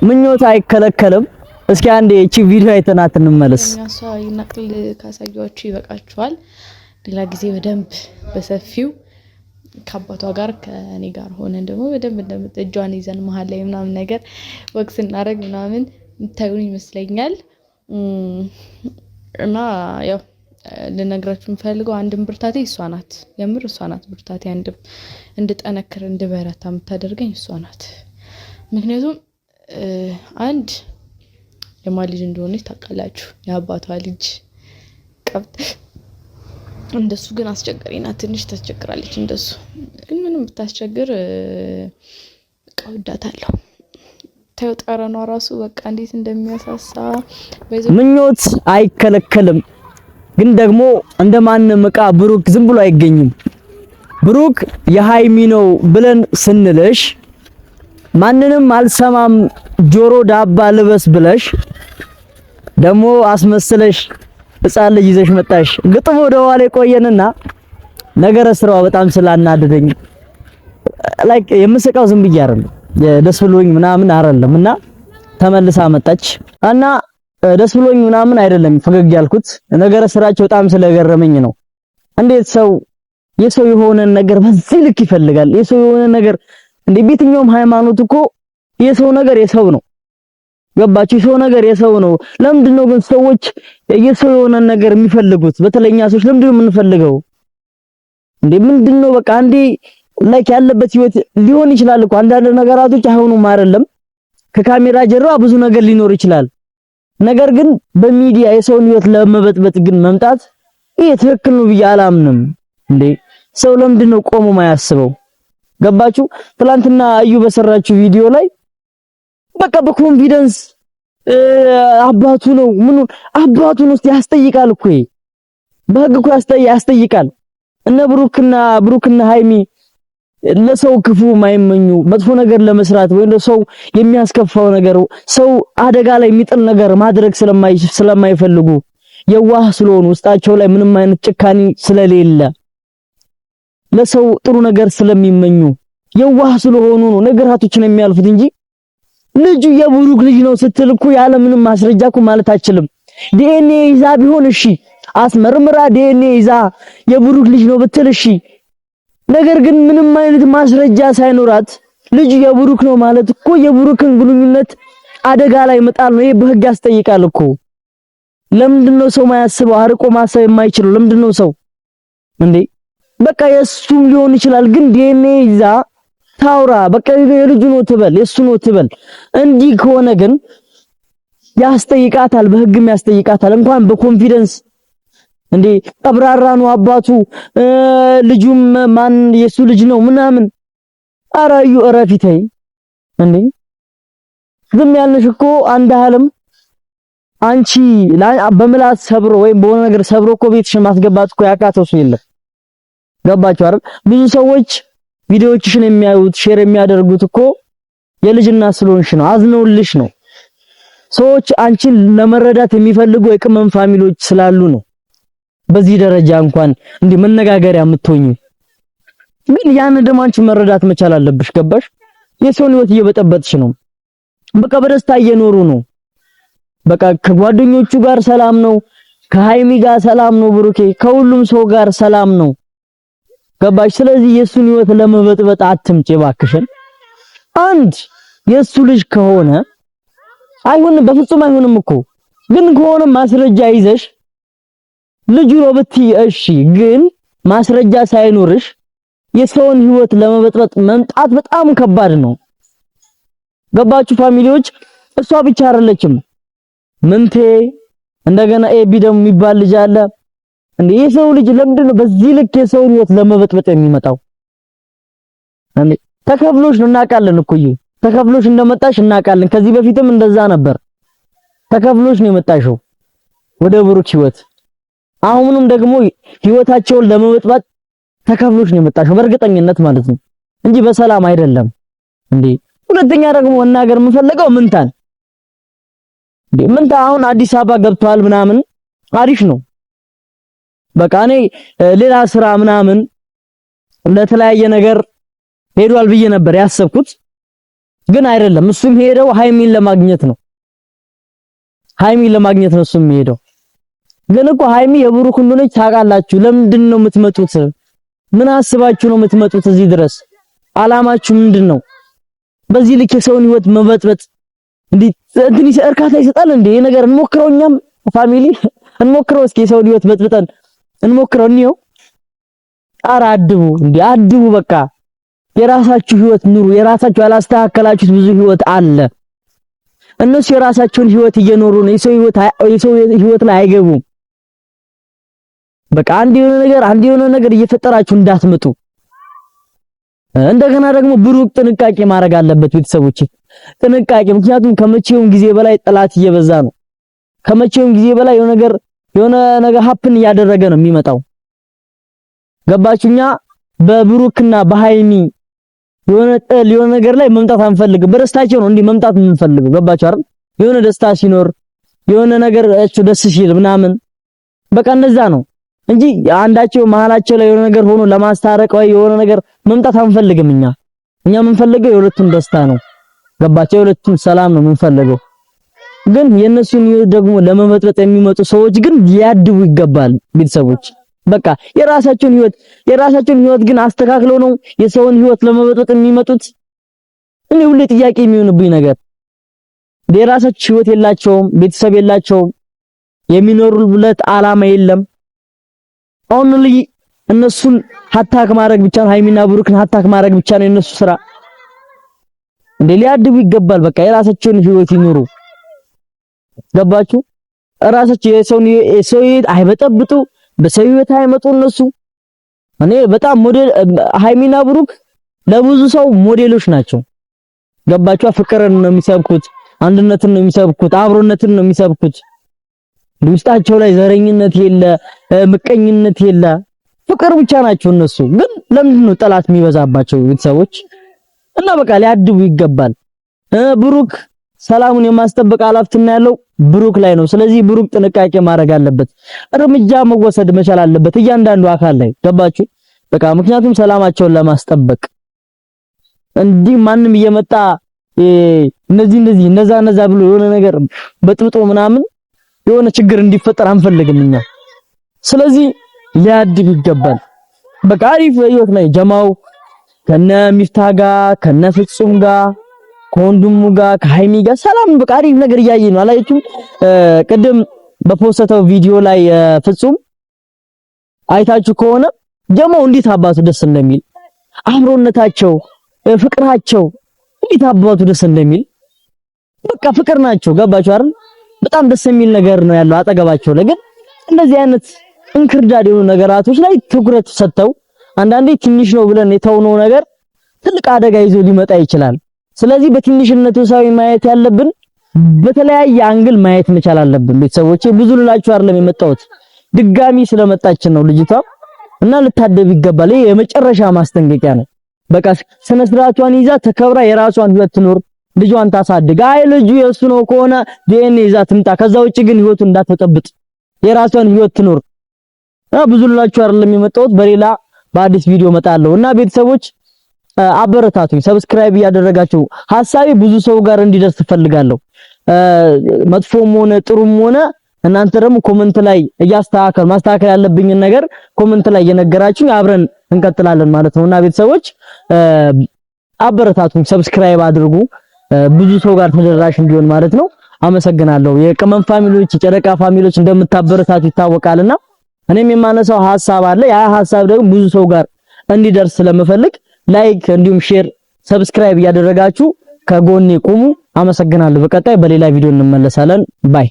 ምኞት አይከለከልም። እስኪ አንዴ እቺ ቪዲዮ አይተናት እንመለስ። እኛሷ ይናቅል ካሳያችሁ ይበቃችኋል። ሌላ ጊዜ በደንብ በሰፊው ከአባቷ ጋር ከኔ ጋር ሆነን ደግሞ በደንብ እንደምትእጇን ይዘን መሃል ላይ ምናምን ነገር ወክስ እናደርግ ምናምን እንታዩን ይመስለኛል። እና ያው ልነግራችሁ የምፈልገው አንድም ብርታቴ እሷ ናት። የምር እሷ ናት ብርታቴ። አንድም እንድጠነክር እንድበረታ የምታደርገኝ እሷ ናት። ምክንያቱም አንድ የማን ልጅ እንደሆነች ታውቃላችሁ። የአባቷ ልጅ ቀብጥ እንደሱ ግን አስቸጋሪ ናት። ትንሽ ታስቸግራለች። እንደሱ ግን ምንም ብታስቸግር ቀውዳታለሁ። ተውጣራኗ ራሱ በቃ እንዴት እንደሚያሳሳ ምኞት አይከለከልም። ግን ደግሞ እንደማንም ዕቃ ብሩክ ዝም ብሎ አይገኝም። ብሩክ የሃይሚ ነው ብለን ስንልሽ ማንንም አልሰማም ጆሮ ዳባ ልበስ ብለሽ ደግሞ አስመስለሽ ሕፃን ልጅ ይዘሽ መጣሽ። ግጥሞ ወደኋላ ቆየንና ነገረ ስራው በጣም ስላናደደኝ ላይክ የምስቃው ዝም ብዬ አይደለም ደስ ብሎኝ ምናምን አይደለምና ተመልሳ መጣች እና ደስ ብሎኝ ምናምን አይደለም ፈገግ ያልኩት ነገረ ስራቸው በጣም ስለገረመኝ ነው። እንዴት ሰው የሰው የሆነ ነገር በዚህ ልክ ይፈልጋል? የሰው የሆነ ነገር እንደ ቤትኛውም ሃይማኖት እኮ የሰው ነገር የሰው ነው። ገባችሁ? የሰው ነገር የሰው ነው። ለምንድነው ግን ሰዎች የሰው የሆነ ነገር የሚፈልጉት? በተለኛ ሰዎች ለምንድነው የምንፈልገው? እንዴ ምንድነው በቃ አንዴ ላይክ ያለበት ህይወት ሊሆን ይችላል እኮ አንዳንድ ነገራቶች አይሆኑም አይደለም። ከካሜራ ጀርባ ብዙ ነገር ሊኖር ይችላል። ነገር ግን በሚዲያ የሰውን ህይወት ለመበጥበጥ ግን መምጣት ይሄ ትክክል ነው ብዬ አላምንም። እንዴ ሰው ለምንድነው ቆሞ ማያስበው? ገባችሁ? ትላንትና እዩ በሰራችሁ ቪዲዮ ላይ በቃ በኮንፊደንስ አባቱ ነው ምን አባቱን ውስጥ ያስጠይቃል እኮ በህግ እኮ ያስጠይቃል። እነ ብሩክና ሃይሚ ለሰው ክፉ ማይመኙ መጥፎ ነገር ለመስራት ወይ ለሰው የሚያስከፋው ነገር ሰው አደጋ ላይ የሚጥል ነገር ማድረግ ስለማይፈልጉ የዋህ ስለሆኑ ውስጣቸው ላይ ምንም አይነት ጭካኔ ስለሌለ ለሰው ጥሩ ነገር ስለሚመኙ የዋህ ስለሆኑ ነው ነገራቶችን የሚያልፉት እንጂ ልጁ የብሩክ ልጅ ነው ስትል እኮ ያለ ምንም ማስረጃ እኮ ማለት አችልም። ዲኤንኤ ይዛ ቢሆን እሺ አስመርምራ ዲኤንኤ ይዛ የብሩክ ልጅ ነው ብትል እሺ። ነገር ግን ምንም አይነት ማስረጃ ሳይኖራት ልጅ የብሩክ ነው ማለት እኮ የብሩክን ግንኙነት አደጋ ላይ መጣል ነው። ይሄ በህግ ያስጠይቃል እኮ። ለምንድነው ሰው ማያስበው? አርቆ ማሰብ የማይችለው ለምንድነው ሰው? እንዴ በቃ የሱም ሊሆን ይችላል ግን ዲኤንኤ ይዛ ታውራ በቃ የልጁ ነው ትበል የሱ ነው ትበል። እንዲህ ከሆነ ግን ያስጠይቃታል፣ በህግም ያስጠይቃታል። እንኳን በኮንፊደንስ እንዴ ቀብራራ ነው አባቱ ልጁም ማን የሱ ልጅ ነው ምናምን አራዩ እረፊተይ እንዴ ዝም ያልንሽ እኮ አንድ ዓለም አንቺ በምላስ ሰብሮ ወይም በሆነ ነገር ሰብሮ እኮ ቤትሽን ማስገባት እኮ ያቃተው ሰው የለም። ገባችሁ አይደል? ብዙ ሰዎች ቪዲዮዎችሽን የሚያዩት ሼር የሚያደርጉት እኮ የልጅና ስለሆንሽ ነው፣ አዝነውልሽ ነው። ሰዎች አንቺን ለመረዳት የሚፈልጉ የቅመም ፋሚሊዎች ስላሉ ነው። በዚህ ደረጃ እንኳን እንዲህ መነጋገሪያ የምትሆኚ ግን ያን ደግሞ አንቺ መረዳት መቻል አለብሽ። ገባሽ? የሰውን ህይወት እየበጠበጥሽ ነው። በቃ በደስታ እየኖሩ ነው። በቃ ከጓደኞቹ ጋር ሰላም ነው፣ ከሃይሚ ጋር ሰላም ነው፣ ብሩኬ ከሁሉም ሰው ጋር ሰላም ነው። ገባሽ? ስለዚህ የሱን ህይወት ለመበጥበጥ አትምጪ ባክሽን። አንድ የሱ ልጅ ከሆነ አይሆንም፣ በፍጹም አይሆንም እኮ ግን ከሆነ ማስረጃ ይዘሽ ልጁ ነው ብትይ እሺ። ግን ማስረጃ ሳይኖርሽ የሰውን ህይወት ለመበጥበጥ መምጣት በጣም ከባድ ነው። ገባችሁ ፋሚሊዎች? እሷ ብቻ አይደለችም ምንቴ እንደገና ኤቢ ደግሞ የሚባል ልጅ አለ። እንዴ የሰው ልጅ ለምንድነው በዚህ ልክ የሰውን ህይወት ለመበጥበጥ የሚመጣው? እንዴ ተከፍሎሽ ነው እናውቃለን እኮ ተከፍሎሽ እንደመጣሽ እናውቃለን። ከዚህ በፊትም እንደዛ ነበር። ተከፍሎሽ ነው የመጣሽው ወደ ብሩክ ህይወት። አሁንም ደግሞ ህይወታቸውን ለመበጥበጥ ተከፍሎሽ ነው የመጣሽው በእርግጠኝነት ማለት ነው እንጂ በሰላም አይደለም። እንዴ ሁለተኛ ደግሞ መናገር የምፈልገው ምንታን እንዴ ምንታ አሁን አዲስ አበባ ገብቷል ምናምን አሪፍ ነው። በቃ እኔ ሌላ ስራ ምናምን ለተለያየ ነገር ሄዷል ብዬ ነበር ያሰብኩት። ግን አይደለም። እሱም ሄደው ሃይሚን ለማግኘት ነው። እሱም ሄደው ግን እኮ ሃይሚ የብሩክ እንደሆነች ታውቃላችሁ። ለምንድን ነው የምትመጡት? ምን አስባችሁ ነው የምትመጡት እዚህ ድረስ? አላማችሁ ምንድነው? በዚህ ልክ የሰውን ህይወት መበጥበጥ እንትን እርካታ ይሰጣል እንዴ? ይሄ ነገር እንሞክረው፣ እኛም ፋሚሊ እንሞክረው እስኪ። የሰውን ህይወት በጥብጠን እንሞክረው እንየው። ኧረ አድቡ በቃ የራሳችሁ ህይወት ኑሩ። የራሳችሁ ያላስተካከላችሁት ብዙ ህይወት አለ። እነሱ የራሳቸውን ህይወት እየኖሩ ነው። የሰው ህይወት ላይ አይገቡም። በቃ አንድ የሆነ ነገር እየፈጠራችሁ እንዳትመጡ። እንደገና ደግሞ ብሩክ ጥንቃቄ ማድረግ አለበት። ቤተሰቦች ጥንቃቄ፣ ምክንያቱም ከመቼውም ጊዜ በላይ ጠላት እየበዛ ነው። ከመቼውም ጊዜ በላይ የሆነ ነገር ሀፕን እያደረገ ነው የሚመጣው። ገባችሁኛ? በብሩክና በሃይሚ የሆነ ነገር ላይ መምጣት አንፈልግም። በደስታቸው ነው እንዲህ መምጣት የምንፈልገው። ገባችሁ አይደል? የሆነ ደስታ ሲኖር የሆነ ነገር ደስ ሲል ምናምን በቃ እንደዛ ነው እንጂ አንዳቸው መሀላቸው ላይ የሆነ ነገር ሆኖ ለማስታረቅ ወይ የሆነ ነገር መምጣት አንፈልግም። እኛ የምንፈልገው የሁለቱም ደስታ ነው። ገባቸው? የሁለቱም ሰላም ነው የምንፈልገው። ግን የነሱን ደግሞ ለመመጥበጥ የሚመጡ ሰዎች ግን ሊያድቡ ይገባል። ቤተሰቦች በቃ የራሳቸውን ህይወት ግን አስተካክለው ነው የሰውን ህይወት ለመበጥበጥ የሚመጡት። እኔ ሁሌ ጥያቄ የሚሆንብኝ ነገር የራሳቸው ህይወት የላቸውም፣ ቤተሰብ የላቸውም፣ የሚኖሩበት አላማ የለም። ኦንሊ እነሱን ሀታክ ማድረግ ብቻ ነው። ሃይሚና ብሩክን ሀታክ ማድረግ ብቻ ነው የነሱ ስራ። እንዴ ሊያድቡ ይገባል። በቃ የራሳቸውን ህይወት ይኑሩ። ገባችሁ? ራሳቸው የሰው ህይወት አይበጠብጡ፣ በሰው ህይወት አይመጡ እነሱ። እኔ በጣም ሞዴል ሃይሚና ብሩክ ለብዙ ሰው ሞዴሎች ናቸው። ገባችሁ? ፍቅርን ነው የሚሰብኩት፣ አንድነትን ነው የሚሰብኩት፣ አብሮነትን ነው የሚሰብኩት። ውስጣቸው ላይ ዘረኝነት የለ፣ ምቀኝነት የለ፣ ፍቅር ብቻ ናቸው እነሱ። ግን ለምንድን ነው ጠላት የሚበዛባቸው ቤተሰቦች? እና በቃ ሊያድቡ ይገባል። ብሩክ ሰላሙን የማስጠበቅ ኃላፊነት ያለው ብሩክ ላይ ነው። ስለዚህ ብሩክ ጥንቃቄ ማድረግ አለበት፣ እርምጃ መወሰድ መቻል አለበት እያንዳንዱ አካል ላይ። ገባችሁ? በቃ ምክንያቱም ሰላማቸውን ለማስጠበቅ እንዲህ ማንም እየመጣ እነዚህ እነዛ ብሎ የሆነ ነገር በጥብጦ ምናምን የሆነ ችግር እንዲፈጠር አንፈልግም እኛ። ስለዚህ ሊያድብ ይገባል። በቃ አሪፍ ህይወት ላይ ጀማው ከነ ሚፍታህ ጋር ከነ ፍጹም ጋር ከወንድሙ ጋር ከሃይሚ ጋር ሰላም በቃ አሪፍ ነገር እያየ ነው። አላየችም? ቅድም በፖስተው ቪዲዮ ላይ ፍጹም አይታችሁ ከሆነ ጀማው እንዴት አባቱ ደስ እንደሚል አብሮነታቸው፣ ፍቅራቸው እንዴት አባቱ ደስ እንደሚል በቃ ፍቅር ናቸው። ገባችሁ አይደል? በጣም ደስ የሚል ነገር ነው ያለው አጠገባቸው ላይ። ግን እንደዚህ አይነት እንክርዳድ የሆኑ ነገራቶች ላይ ትኩረት ሰጥተው አንዳንዴ ትንሽ ነው ብለን የተውነው ነገር ትልቅ አደጋ ይዞ ሊመጣ ይችላል። ስለዚህ በትንሽነቱ ሰው ማየት ያለብን በተለያየ አንግል ማየት መቻል አለብን። ቤተሰቦቼ ብዙ ልላችሁ አይደለም የመጣሁት፣ ድጋሚ ስለመጣች ነው ልጅቷ እና ልታደብ ይገባል። ይሄ የመጨረሻ ማስጠንቀቂያ ነው። በቃ ስነ ስርዓቷን ይዛ ተከብራ የራሷን ህይወት ትኖር፣ ልጇን ታሳድግ። አይ ልጁ የሱ ነው ከሆነ ዲኤንኤ ይዛ ትምጣ። ከዛ ውጪ ግን ህይወቱን እንዳትጠብጥ የራሷን ህይወት ትኖር። ብዙ ልላችሁ አይደለም የመጣሁት፣ በሌላ በአዲስ ቪዲዮ መጣለሁ እና ቤተሰቦች አበረታቱኝ። ሰብስክራይብ እያደረጋችሁ ሐሳቤ ብዙ ሰው ጋር እንዲደርስ ትፈልጋለሁ። መጥፎም ሆነ ጥሩም ሆነ እናንተ ደግሞ ኮሜንት ላይ ማስተካከል ያለብኝን ነገር ኮሜንት ላይ እየነገራችሁኝ አብረን እንቀጥላለን ማለት ነውና ቤተሰቦች አበረታቱኝ። ሰብስክራይብ አድርጉ፣ ብዙ ሰው ጋር ተደራሽ እንዲሆን ማለት ነው። አመሰግናለሁ። የቅመም ፋሚሊዎች፣ የጨረቃ ፋሚሊዎች እንደምታበረታቱ ይታወቃልና እኔም የማነሳው ሐሳብ አለ። ያ ሐሳብ ደግሞ ብዙ ሰው ጋር እንዲደርስ ስለምፈልግ ላይክ እንዲሁም ሼር ሰብስክራይብ እያደረጋችሁ ከጎኔ ቁሙ። አመሰግናለሁ። በቀጣይ በሌላ ቪዲዮ እንመለሳለን። ባይ